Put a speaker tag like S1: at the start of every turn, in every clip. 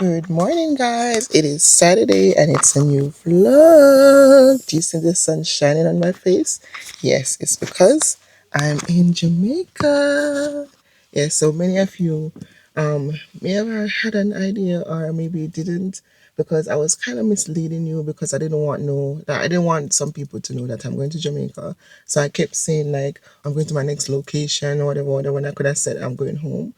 S1: Good morning, guys. It is Saturday and it's a new vlog. Do you see the sun shining on my face? Yes, it's because I'm in Jamaica. Yes, so many of you may have had an idea or maybe didn't, because I was kind of misleading you because I didn't want some people to know that I'm going to Jamaica. So I kept saying like I'm going to my next location or whatever, when I could have said I'm going home.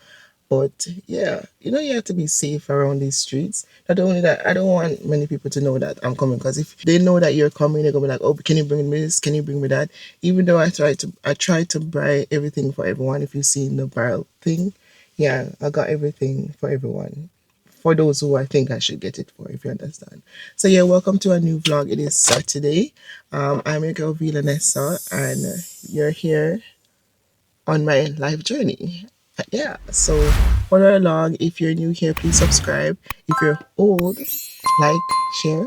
S1: But yeah, you have to be safe around these streets. Not only that, I don't want many people to know that I'm coming, because if they know that you're coming, they're gonna be like, "Oh, can you bring me this? Can you bring me that?" Even though I try to buy everything for everyone. If you see in the barrel thing, yeah, I got everything for everyone. For those who I think I should get it for, if you understand. So yeah, welcome to a new vlog. It is Saturday. I'm your girl V-La-Nessa, and you're here on my life journey. Yeah, so follow along. If you're new here, please subscribe. If you're old, like, share,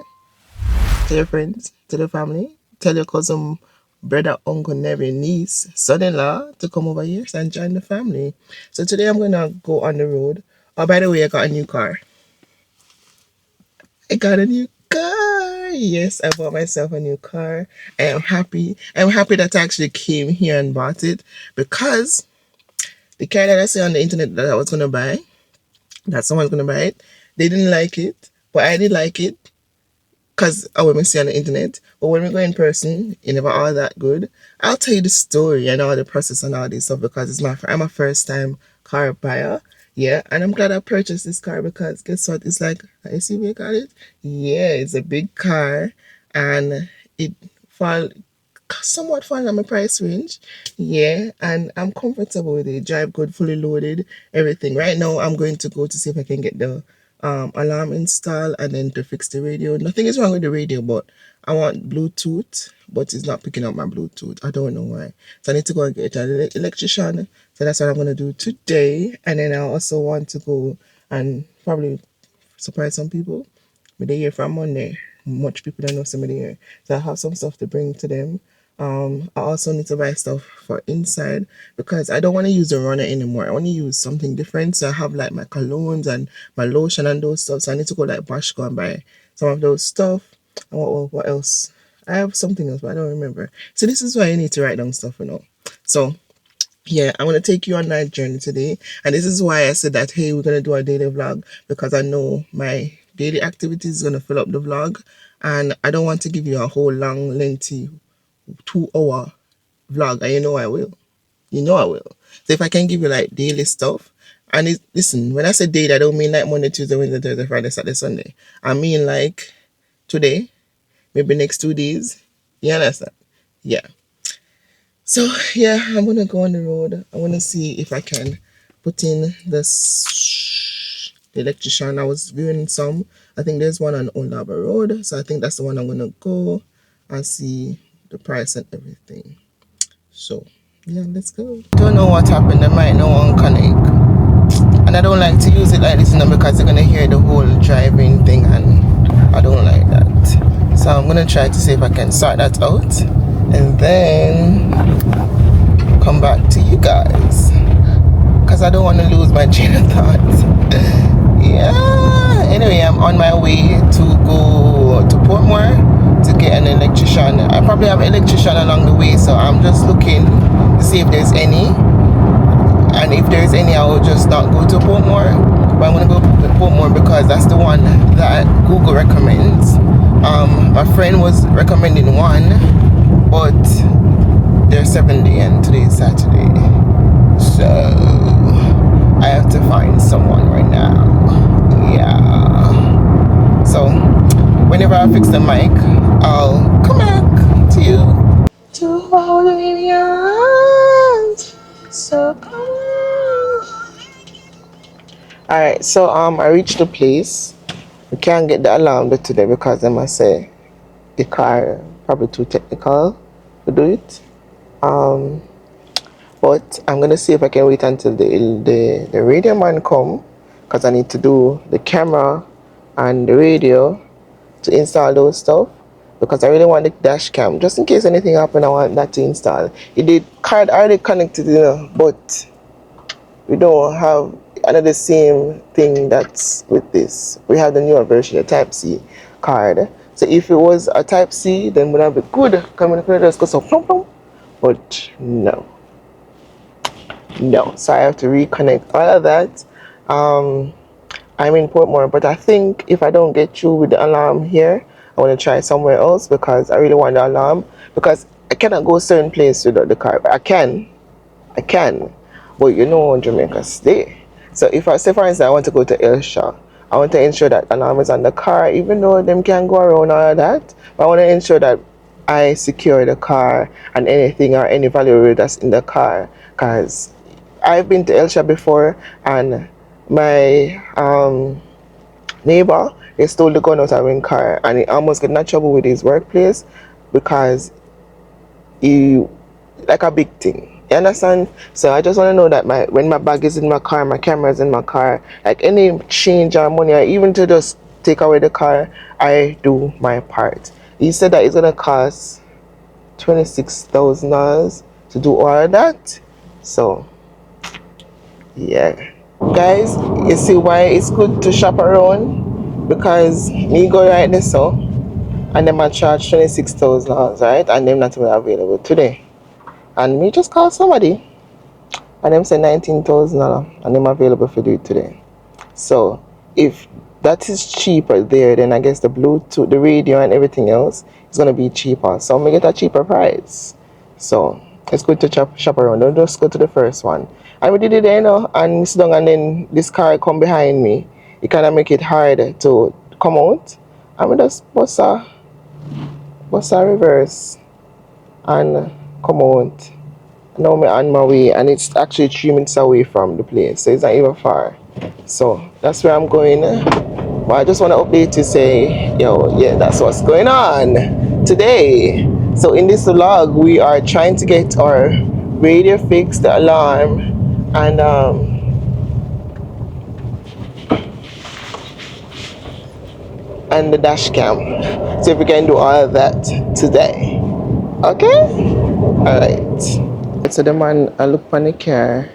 S1: tell your friends, tell your family, tell your cousin, brother, uncle, nephew, niece, son-in-law to come over here and join the family. So today I'm gonna go on the road. Oh, by the way, I got a new car. I got a new car. Yes, I bought myself a new car. I am happy. I'm happy that I actually came here and bought it, because the car that I saw on the internet that I was gonna buy, that someone's gonna buy it, they didn't like it, but I did like it because I would see on the internet. But when we go in person, it never all that good. I'll tell you the story and all the process and all this stuff, because I'm a first time car buyer. Yeah, and I'm glad I purchased this car, because guess what? It's like a SUV, I got it. Yeah, it's a big car, and it fall somewhat fall in my price range. Yeah, and I'm comfortable with it. Drive good, fully loaded, everything. Right now, I'm going to go to see if I can get the alarm installed and then to fix the radio. Nothing is wrong with the radio, but I want Bluetooth, but it's not picking up my Bluetooth. I don't know why. So I need to go and get an electrician. So that's what I'm going to do today. And then I also want to go and probably surprise some people. But they hear from Monday. Much people don't know somebody here. So I have some stuff to bring to them. I also need to buy stuff for inside, because I don't want to use the runner anymore. I want to use something different. So I have like my colognes and my lotion and those stuff. So I need to go like Bashko and buy some of those stuff. And what else? I have something else, but I don't remember. So this is why I need to write down stuff, So yeah, I'm gonna take you on that journey today, and this is why I said that, hey, we're gonna do a daily vlog, because I know my daily activities is gonna fill up the vlog, and I don't want to give you a whole long, lengthy 2 hour vlog, and I will. So if I can give you like daily stuff, and listen, when I say daily, I don't mean like Monday, Tuesday, Wednesday, Thursday, Friday, Saturday, Sunday. I mean like today, maybe next 2 days. You understand? Yeah. So yeah, I'm gonna go on the road. I wanna see if I can put in the electrician. I was viewing some. I think there's one on Old Harbour Road, so I think that's the one I'm gonna go and see the price and everything. So yeah, let's go. Don't know what happened. I might no one connect, and I don't like to use it like this, because they're gonna hear the whole driving thing, and I don't like that. So I'm gonna try to see if I can sort that out, and then come back to you guys, because I don't want to lose my train of thought. Yeah, anyway, I'm on my way to go to Portmore to get an electrician. I probably have an electrician along the way, so I'm just looking to see if there's any, and if there's any, I will just not go to Portmore, but I'm going to go to Portmore because that's the one that Google recommends. My friend was recommending one, but they're 7 day and today is Saturday, so I have to find someone right now. Yeah, so whenever I fix the mic, I'll come back to you. To hold in your arms, so come on. Alright, so I reached the place. We can't get the alarm today because I must say the car probably too technical to do it. But I'm gonna see if I can wait until the radio man come, because I need to do the camera and the radio to install those stuff, because I really want the dash cam just in case anything happen. I want that to install. The card already connected, but we don't have. another same thing that's with this. We have the newer version, the Type C card. So if it was a Type C, then would have been good. Coming to just go so plum plum. But no. So I have to reconnect all of that. I'm in Portmore, but I think if I don't get through with the alarm here, I want to try somewhere else because I really want the alarm, because I cannot go certain place without the car. But I can, but you know Jamaica stay. So if I say, for instance, I want to go to Elsha, I want to ensure that alarm is on the car, even though them can go around all of that. But I want to ensure that I secure the car and anything or any valuable that's in the car, because I've been to Elsha before and my neighbor, they stole the gun out of his car and he almost got in trouble with his workplace because he, like a big thing. You understand? So I just want to know that when my bag is in my car, my camera is in my car, like any change or money or even to just take away the car, I do my part. He said that it's gonna cost $26,000 to do all of that. So yeah, guys, you see why it's good to shop around, because me go right there so and them I charge $26,000, right, and them not even available today, and me just call somebody and them say $19,000 and them available for do it today. So if that is cheaper there, then I guess the Bluetooth, the radio and everything else is gonna be cheaper, so I'm gonna get a cheaper price. So it's good to shop around. Don't just go to the first one. And we did it there, you know, and we sit down and then this car come behind me. It kind of make it hard to come out. And we just bust a reverse and come out. Now I'm on my way, and it's actually 3 minutes away from the place, so it's not even far. So that's where I'm going. But I just want to update to say, yo, yeah, that's what's going on today. So in this vlog, we are trying to get our radio fixed, the alarm, and the dash cam. So if we can do all of that today. Okay? Alright. So the man, I look on the car.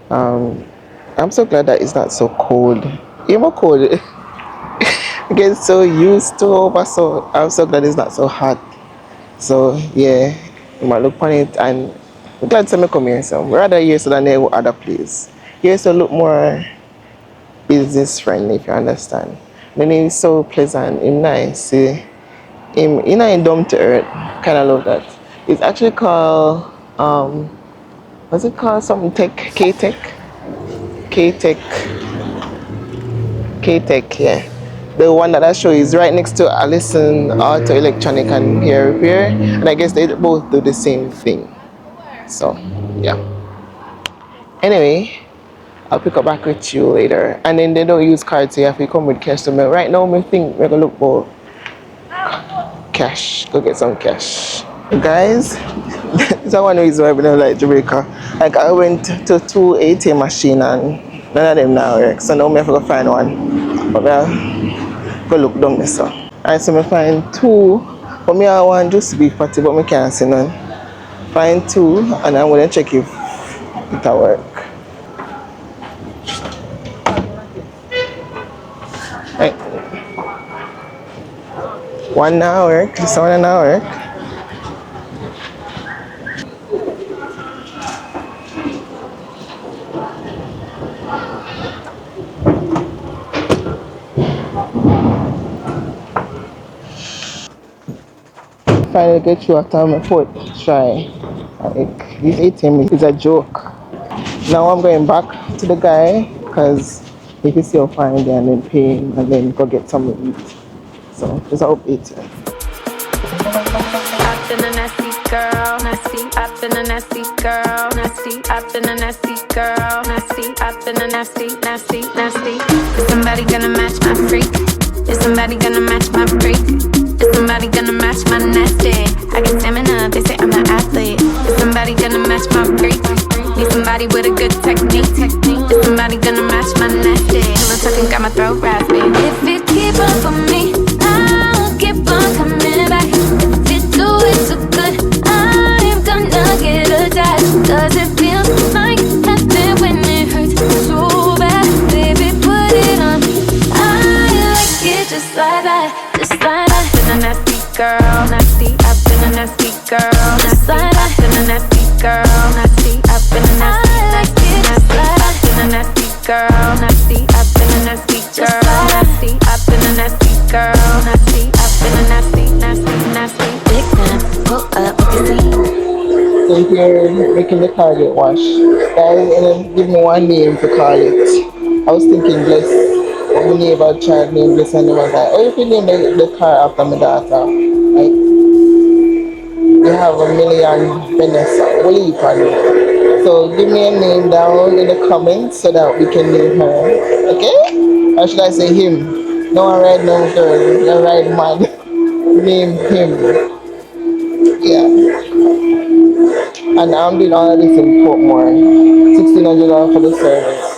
S1: I'm so glad that it's not so cold. Even cold. I get so used to over, so I'm so glad it's not so hot. So yeah, you might look on it, and I'm glad to come here. So rather here so than any other place. Here so look more business friendly, if you understand. Then he's so pleasant and nice. See, him, you know, down to earth. Kind of love that. It's actually called what's it called? Something Tech, K-Tech, yeah. The one that I show you is right next to Allison Auto Electronic and Hair Repair, and I guess they both do the same thing. So yeah. Anyway, I'll pick up back with you later. And then they don't use cards, so you have to come with cash. So right now, I think we're gonna look for cash. Go get some cash, guys. That's one reason why I don't like Jamaica. Like I went to 2 ATM machine and none of them now work. So now I have to go find one. But I'll go look down there. So alright, so I find 2. But I want just beef patty, but I can't see none. Find 2 and I'm gonna check if it'll work. Right. 1 now work, this one now work. Finally get through after my 4th try. Like, this ATM is a joke. Now I'm going back to the guy because he can still find it and then pay him and then go get something to eat. So it's an update.
S2: I've been a nasty girl, nasty. I've been a nasty girl, nasty. I've been a nasty girl, nasty. I've been a nasty. Is somebody gonna match my freak? Is somebody gonna match my freak? Is somebody gonna match my nasty? I get stamina, they say I'm an athlete. Is somebody gonna match my freak? Need somebody with a good technique. Is somebody gonna match my nasty? Pillow talking got my throat raspy. If you keep up for me, I'll keep on coming back. If you do it so good, I'm gonna get attached. Does it feel like heaven when it hurts so bad? just like that, just like that. I've been a nasty girl, nasty. I've been a nasty girl, just like that. I've been a nasty girl, nasty. I've been a nasty, nasty, nasty. I've been a nasty girl, nasty. I've been a nasty girl, nasty. I've been a nasty girl, nasty. I've been a nasty, nasty, nasty. Big time, pull up, see.
S1: So if you're making the car get washed, guys, and then give me one name to call it. I was thinking Bless. My neighbor child named Bless, and they was like, oh, if you name the car after my daughter, like, you have a million Vanessa. What do you call it? So give me a name down in the comments so that we can name her. Okay? Or should I say him? No one ride no girl, no ride man. Name him. Yeah. And I'm doing all of this in Portmore. $1,600 for the service.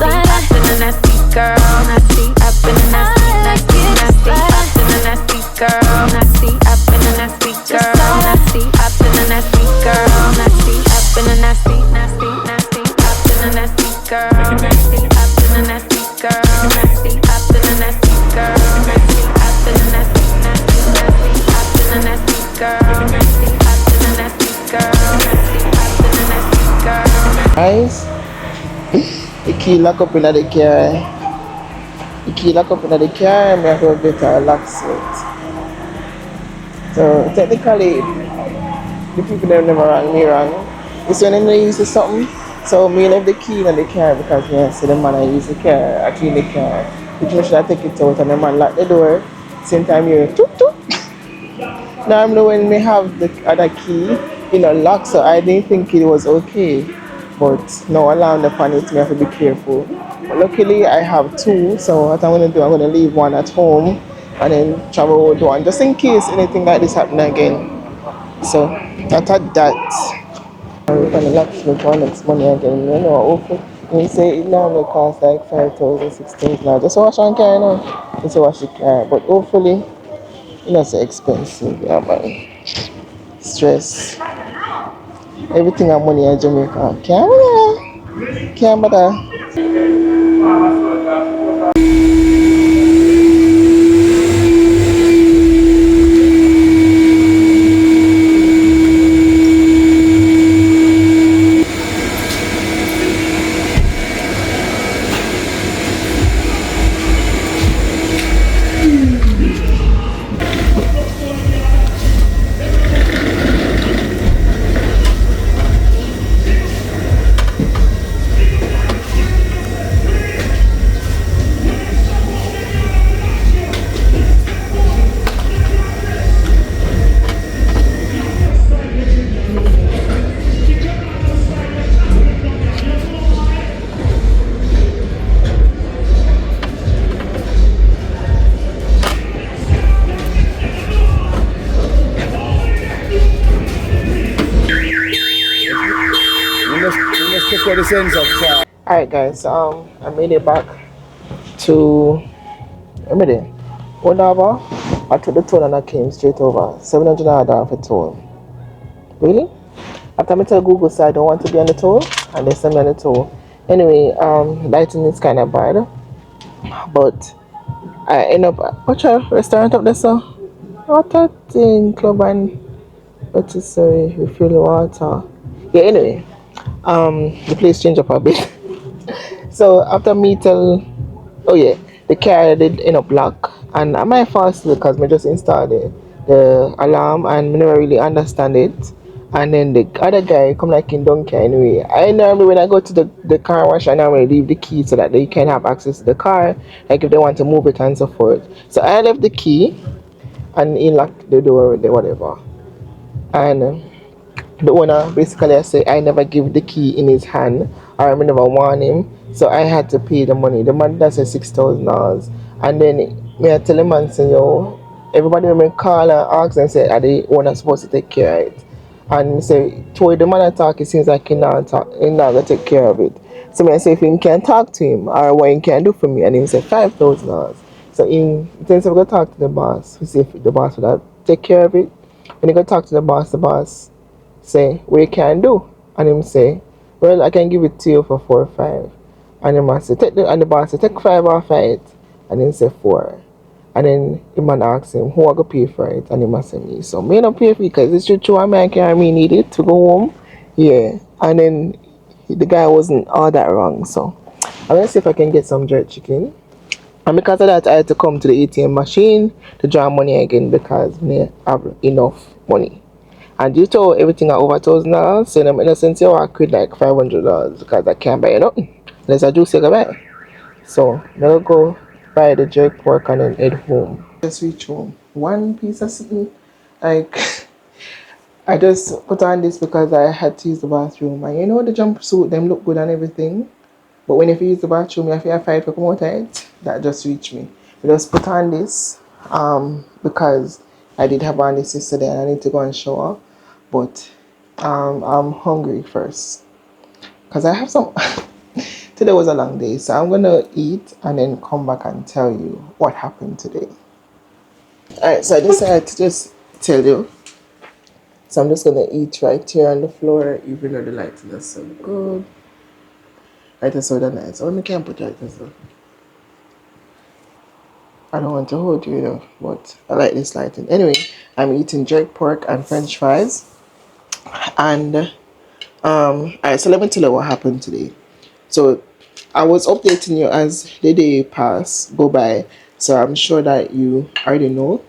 S2: I've been a nasty girl, nasty. I've been a nasty, nasty, nasty. I've been a nasty girl, nasty. I've been a nasty girl, nasty. I've been a nasty girl, nasty. I've been a nasty, nasty, nasty. I've been a nasty girl, nasty. I've been a nasty girl, nasty. I've been a nasty girl, nasty. I've been a nasty, nasty, nasty. I've been a nasty girl, nasty. I've been a nasty girl, nasty. I've been a nasty girl.
S1: Guys, the key lock up in the car. The key lock up in the car and we have to get a locksmith. So technically, the people that never rang me wrong. It's when they use something. So me left the key in the car because me see the man I use the car, I clean the car. Which means I take it out and the man lock the door. Same time you toot toot. Normally when we have the other key in a lock, so I didn't think it was okay. But now alarm upon it, me have to be careful. But luckily I have two, so what I'm gonna do, I'm gonna leave one at home and then travel with one just in case anything like this happen again. So after that, I'm gonna locksmith one next money again. You know, hopefully they say it normally costs like 5,000, 6,000 now. Just wash and carry now. Just wash the car. But hopefully it's not so expensive, yeah man. Stress. Everything I'm money in Jamaica. Can't bother. Alright guys, I made it back to whatever. I took the toll and I came straight over. $700 for toll. Really? After I tell Google say I don't want to be on the toll and they send me on the toll. Anyway, lighting is kinda bad. But I end up what's a restaurant up there so? What a thing, club and rotisserie, refill the water. Yeah, anyway. The place changed up a bit. So after me tell, oh yeah, the car did end up lock, and I might fall asleep because I just installed the alarm and I never really understand it. And then the other guy come like in donkey anyway. I normally when I go to the car wash, I normally leave the key so that they can have access to the car, like if they want to move it and so forth. So I left the key and he locked the door with the whatever. And the owner basically I say I never give the key in his hand or I never warn him, so I had to pay the money. The man does say $6,000, and then me I tell the man say yo, everybody when me call and ask and say are the owner supposed to take care of it, and me say to the man I talk it seems like he not gonna take care of it. So me I say if he can talk to him or what he can do for me, and he say $5,000. So he then say we go talk to the boss. We see if the boss would take care of it. When he go talk to the boss say what you can do, and him say well I can give it to you for 4 or 5, and him say take the boss say take 5 off it, and him say 4, And then the man asked him, who I go pay for it? And he must say me. So me not pay for it because it's true, I mean, I can't me need it to go home. Yeah. And then the guy wasn't all that wrong. So I'm gonna see if I can get some jerk chicken. And because of that, I had to come to the ATM machine to draw money again because I have enough money. And due to everything at over $1,000, so I'm innocent, I quit like $500 because I can't buy nothing unless I do say goodbye. So now go buy the jerk pork and then head home. Just reach home. One piece of something like I just put on this because I had to use the bathroom. And you know the jumpsuit, them look good and everything. But when if you use the bathroom, you have to fight to come out of it. That just reached me. I just put on this because I did have on this yesterday and I need to go and shower. But I'm hungry first because I have some. Today was a long day, so I'm gonna eat and then come back and tell you what happened today. Alright, so I decided to just tell you. So I'm just gonna eat right here on the floor, even though the lighting is so good. Right, that's so nice. Oh, I can't put right this up. I don't want to hold you, but I like this lighting. Anyway, I'm eating jerk pork and French fries, and alright. So let me tell you what happened today. So I was updating you as the day go by. So I'm sure that you already know.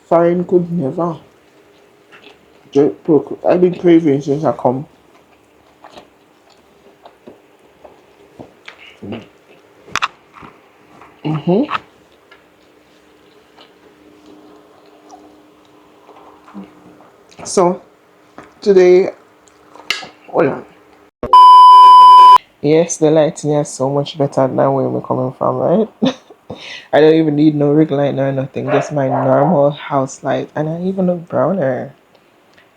S1: Foreign could never. Jerk pork. I've been craving since I come. So today, hold on. Yes, the lighting is so much better than where we're coming from, right? I don't even need no rig light or nothing, just my normal house light, and I even look browner.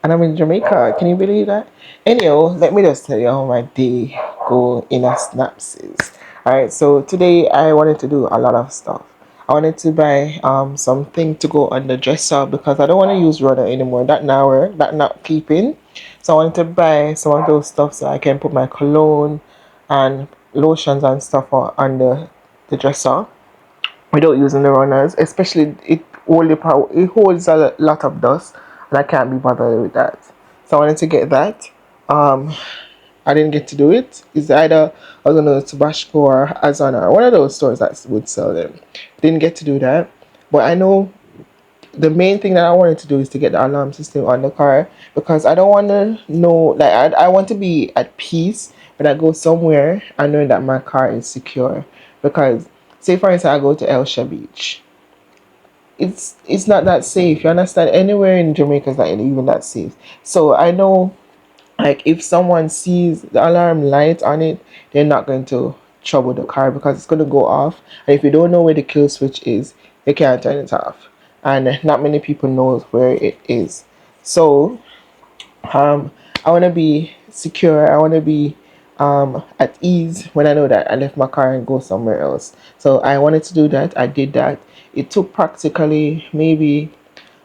S1: And I'm in Jamaica. Can you believe that? Anyhow, let me just tell you how my day go in a synopsis. Alright, so today I wanted to do a lot of stuff. I wanted to buy something to go on the dresser because I don't want to use runner anymore. That not keeping. So I wanted to buy some of those stuff so I can put my cologne and lotions and stuff on the dresser without using the runners, especially it holds a lot of dust and I can't be bothered with that. So I wanted to get that. Um, I didn't get to do it. It's either I was gonna Tabasco or Azana or one of those stores that would sell them. Didn't get to do that, but I know the main thing that I wanted to do is to get the alarm system on the car because I don't want to know, like, I want to be at peace when I go somewhere and knowing that my car is secure. Because, say for instance, I go to Elsha Beach, it's not that safe. You understand? Anywhere in Jamaica is not even that safe. So I know, like, if someone sees the alarm light on it, they're not going to trouble the car because it's going to go off. And if you don't know where the kill switch is, you can't turn it off. And not many people knows where it is. So I want to be secure. I want to be at ease when I know that I left my car and go somewhere else. So I wanted to do that. I did that. It took practically maybe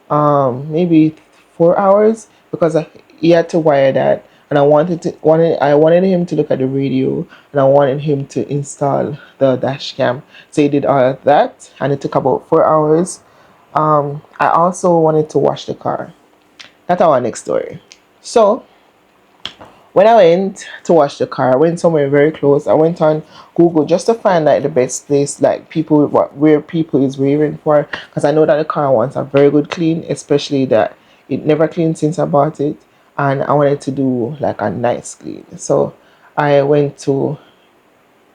S1: 4 hours because he had to wire that, and I wanted him to look at the radio, and I wanted him to install the dash cam. So he did all of that, and it took about 4 hours. I also wanted to wash the car. That's our next story. So when I went to wash the car, I went somewhere very close. I went on Google just to find like the best place, like where people is raving for, because I know that the car wants a very good clean, especially that it never cleaned since I bought it, and I wanted to do like a nice clean. So I went to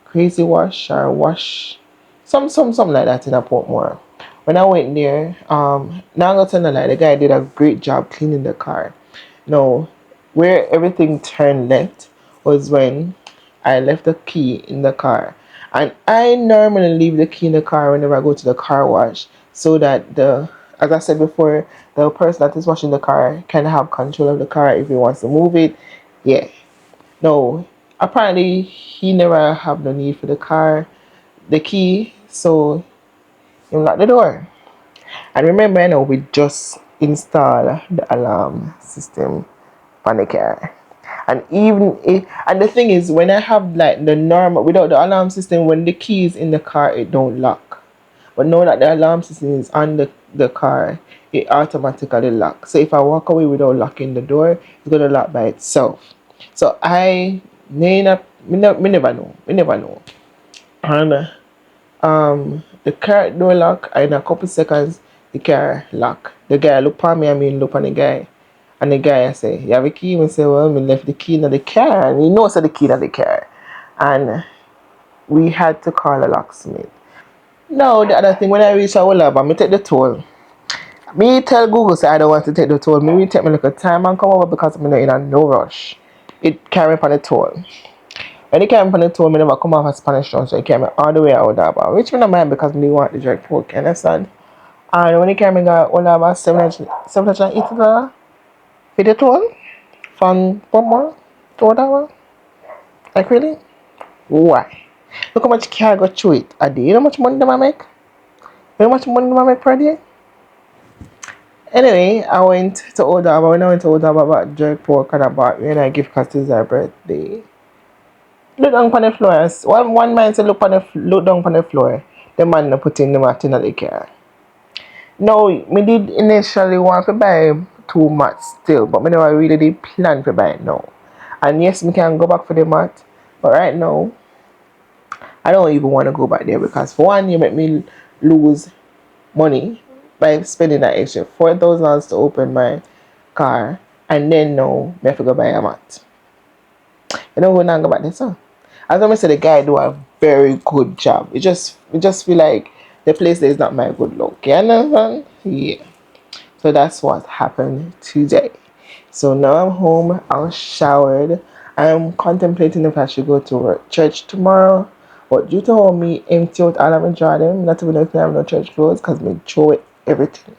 S1: Crazy Wash or Wash, something like that in a Portmore. When I went there, now I'm gonna tell you like the guy did a great job cleaning the car. No, where everything turned left was when I left the key in the car. And I normally leave the key in the car whenever I go to the car wash so that as I said before, the person that is washing the car can have control of the car if he wants to move it. Yeah. No, apparently he never have the need for the key, so he locked the door. And remember, we just installed the alarm system on the car. And even if, and the thing is, when I have like the normal without the alarm system, when the key is in the car, it don't lock. But now that the alarm system is on the car, it automatically locks. So if I walk away without locking the door, it's gonna lock by itself. So I me never know. Me never know. And the car door lock, and in a couple seconds the car lock. The guy look at me, I mean look at the guy. And the guy I say, you have a key? I say, well, me left the key in the car. And he knows the key in the car. And we had to call a locksmith. Now the other thing, when I reach our lab, I take the toll. Me tell Google say I don't want to take the toll. Me will take me like a time and come over because I'm not in a no rush. It carry me on the toll. When it came on the toll, me never come off a Spanish town, so it came all the way out there. But which me not mind because me want the jerk pork, you understand? And when it came, I got all about $780 for the toll from one more to that. Like really? Why? Look how much car go through it a day. You know how much money them I make? You know how much money them I make per day? Anyway, I went to Odaba. When I went to Odaba, I bought jerk pork and I bought me and I give Custis her birthday. Look down on the floor. One man said look down on the floor. The man no put in the mat in the car. No, me did initially want to buy too much still, but me never really did plan to buy it now. And yes, me can go back for the mat, but right now I don't even want to go back there because for one, you make me lose money by spending that extra $4,000 to open my car, and then now me have to go buy a mat. You know, when I go back there, so as I said, the guy do a very good job. It just feel like the place there is not my good luck. You understand? Yeah. So that's what happened today. So now I'm home. I was showered. I'm contemplating if I should go to church tomorrow. But due to how me empty out all of my Jordan, not even if I have no church clothes, because me throw it everything.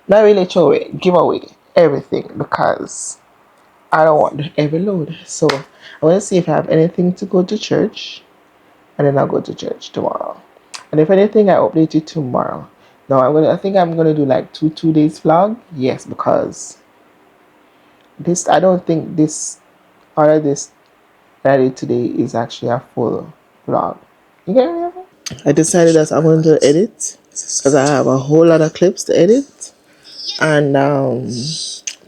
S1: Not really throw it, give away everything because I don't want the heavy load. So I want to see if I have anything to go to church, and then I'll go to church tomorrow. And if anything, I update it tomorrow. Now I think I'm gonna do like two days vlog. Yes, because this I don't think this all of this that I did today is actually a full vlog. You get me? I decided that I'm going to edit because I have a whole lot of clips to edit, and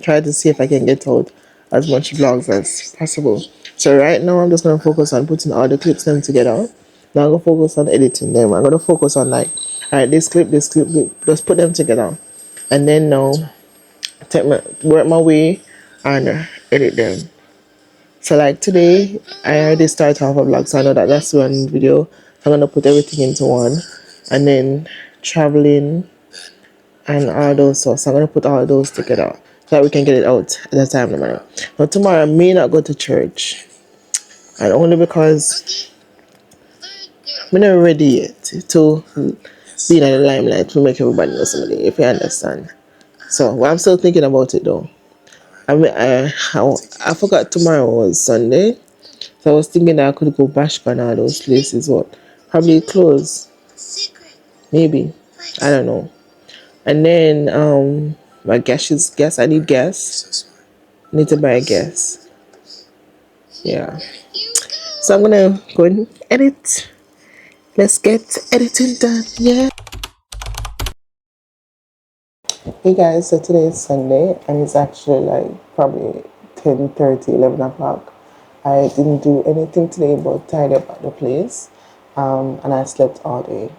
S1: try to see if I can get out as much vlogs as possible. So right now I'm just gonna focus on putting all the clips them together. Now I'm gonna focus on editing them. I'm gonna focus on like, alright, this clip, just put them together, and then now work my way and edit them. So like today, I already started off a vlog, so I know that that's one video. So I'm gonna put everything into one, and then traveling and all those. So I'm gonna put all those together so that we can get it out at the time no matter. Now tomorrow I may not go to church, and only because I'm not ready yet to be in the limelight to make everybody know somebody. If you understand. So well, I'm still thinking about it though. I mean, I forgot tomorrow was Sunday. So I was thinking that I could go Bashka and all those places, what probably close. Maybe. I don't know. And then my gas. I need gas. I need to buy gas. Yeah. So I'm gonna go and edit. Let's get editing done. Yeah. Hey guys, so today is Sunday and it's actually like probably 10:30, 11 o'clock. I didn't do anything today but tidy up at the place, and I slept all day.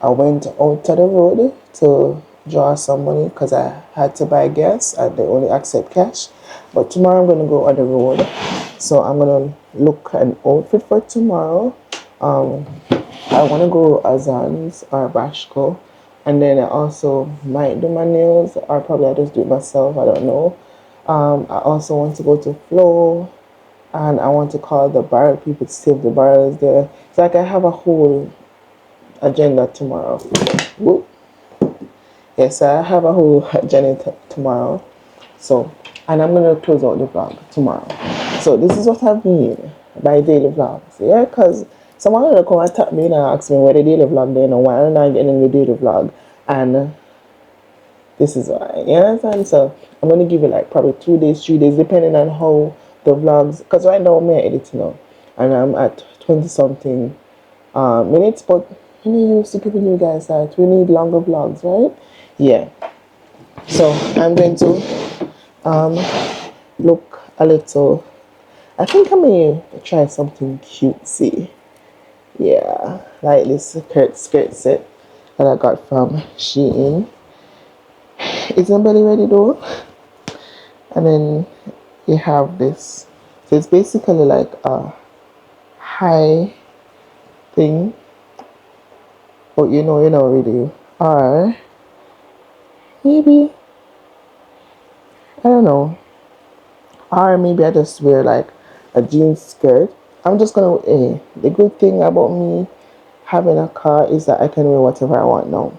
S1: I went out to the road to draw some money because I had to buy gas and they only accept cash. But tomorrow I'm going to go on the road, so I'm going to look an outfit for tomorrow. I want to go Errands or Bashko, and then I also might do my nails or probably I just do it myself, I don't know. I also want to go to Flow, and I want to call the barrel people to see if the barrel is there. It's like I have a whole agenda tomorrow. Whoop. Yes, I have a whole agenda tomorrow. So, and I'm going to close out the vlog tomorrow. So this is what I mean by daily vlogs. Yeah, because someone will come and tap me and ask me where the daily vlog there and why I'm not getting the daily vlog. And this is why. You understand? So I'm going to give it like probably 2 days, 3 days, depending on how the vlogs, because right now I'm editing now, and I'm at 20 something minutes, but we need used to giving you guys that we need longer vlogs, right? Yeah. So I'm going to um look a little. I think I may try something cutesy. Yeah, like this skirt set that I got from Shein. Is anybody ready though? And then you have this. So it's basically like a high thing, but you know really. Or maybe I don't know. Or maybe I just wear like a jeans skirt. I'm just gonna. The good thing about me having a car is that I can wear whatever I want now.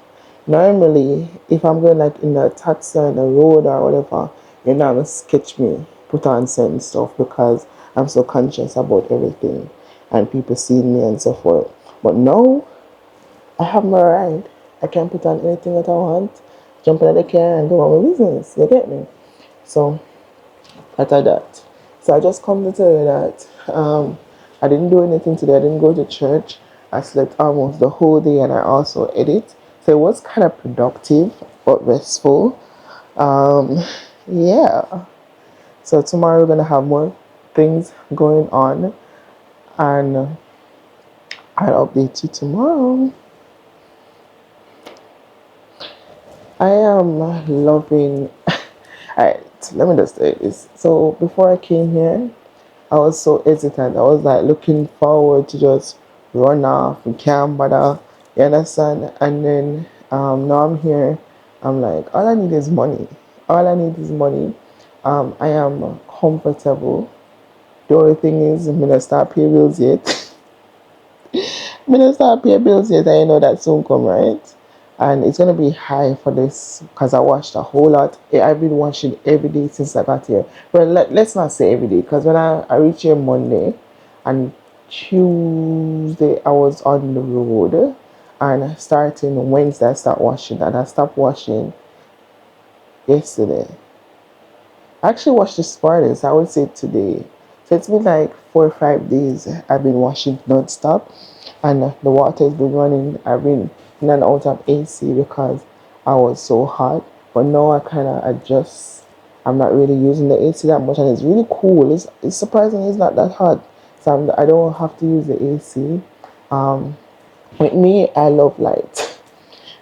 S1: Normally, if I'm going like in a taxi on the road or whatever, you're not gonna sketch me, put on certain stuff because I'm so conscious about everything and people seeing me and so forth. But now I have my ride. I can put on anything that I want, jump in the car and go on my business. You get me? So after that. So I just come to tell you that I didn't do anything today. I didn't go to church. I slept almost the whole day and I also edit. So it was kind of productive but restful. Um, yeah. So tomorrow we're gonna have more things going on and I'll update you tomorrow. I am loving. Alright, let me just say this. So before I came here, I was so hesitant. I was like looking forward to just run off and can't bother. You understand? And then now I'm here. I'm like, all I need is money. All I need is money. I am comfortable. The only thing is, I'm gonna start paying bills yet. I'm gonna start paying bills yet. I know that soon come, right? And it's gonna be high for this because I washed a whole lot. I've been washing every day since I got here. Well, let's not say every day because when I reached here Monday and Tuesday I was on the road, and starting Wednesday I start washing, and I stopped washing yesterday. I actually washed this morning, so I would say today. So it's been like 4 or 5 days I've been washing non-stop, and the water has been running. I've been in and out of AC because I was so hot. But now I kind of adjust. I'm not really using the AC that much, and it's really cool. It's surprising it's not that hot, so I don't have to use the AC. Um, with me, I love light.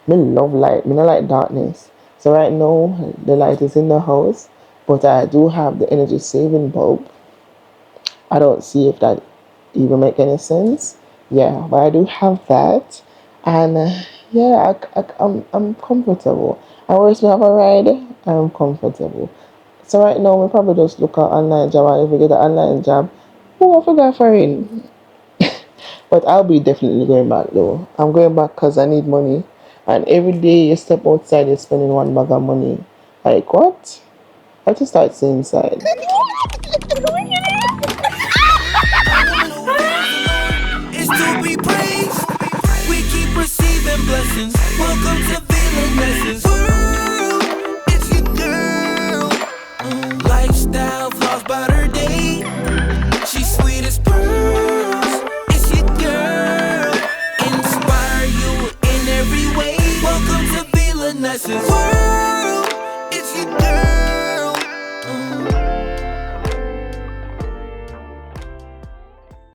S1: Me love light. Me not like darkness. So right now the light is in the house, but I do have the energy saving bulb. I don't see if that even make any sense. Yeah, but I do have that, and yeah, I'm comfortable. I always have a ride. I'm comfortable. So right now we probably just look at online job, and if we get an online job, oh, I forgot for it. But I'll be definitely going back though. I'm going back because I need money. And every day you step outside, you're spending one bag of money. Like what? I just start seeing inside.